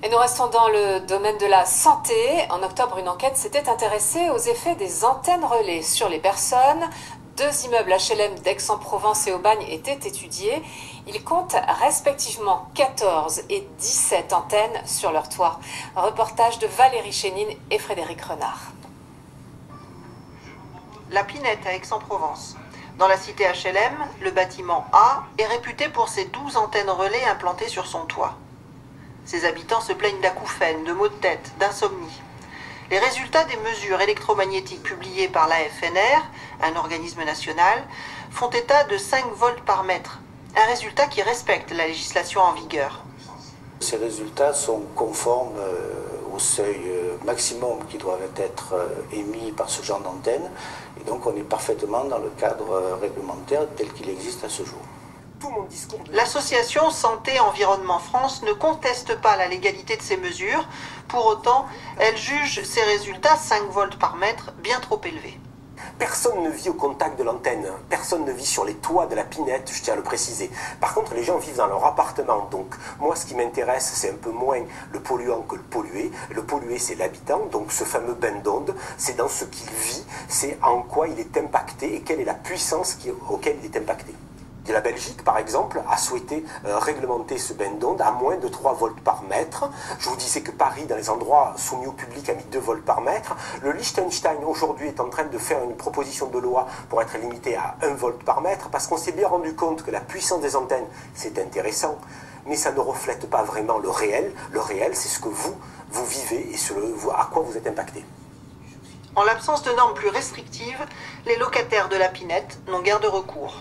Et nous restons dans le domaine de la santé. En octobre, une enquête s'était intéressée aux effets des antennes relais sur les personnes. 2 immeubles HLM d'Aix-en-Provence et Aubagne étaient étudiés. Ils comptent respectivement 14 et 17 antennes sur leur toit. Reportage de Valérie Chénine et Frédéric Renard. La Pinette à Aix-en-Provence. Dans la cité HLM, le bâtiment A est réputé pour ses 12 antennes relais implantées sur son toit. Ses habitants se plaignent d'acouphènes, de maux de tête, d'insomnie. Les résultats des mesures électromagnétiques publiées par l'AFNR, un organisme national, font état de 5 volts par mètre, un résultat qui respecte la législation en vigueur. Ces résultats sont conformes au seuil maximum qui doivent être émis par ce genre d'antenne, et donc on est parfaitement dans le cadre réglementaire tel qu'il existe à ce jour. L'association Santé Environnement France ne conteste pas la légalité de ces mesures. Pour autant, elle juge ces résultats 5 volts par mètre bien trop élevés. Personne ne vit au contact de l'antenne, personne ne vit sur les toits de la Pinette, je tiens à le préciser. Par contre, les gens vivent dans leur appartement, donc moi ce qui m'intéresse, c'est un peu moins le polluant que le pollué. Le pollué, c'est l'habitant, donc ce fameux bain d'onde, c'est dans ce qu'il vit, c'est en quoi il est impacté et quelle est la puissance auquel il est impacté. La Belgique, par exemple, a souhaité réglementer ce bain d'onde à moins de 3 volts par mètre. Je vous disais que Paris, dans les endroits soumis au public, a mis 2 volts par mètre. Le Liechtenstein, aujourd'hui, est en train de faire une proposition de loi pour être limité à 1 volt par mètre, parce qu'on s'est bien rendu compte que la puissance des antennes, c'est intéressant, mais ça ne reflète pas vraiment le réel. Le réel, c'est ce que vous vivez et à quoi vous êtes impacté. En l'absence de normes plus restrictives, les locataires de la Pinette n'ont guère de recours.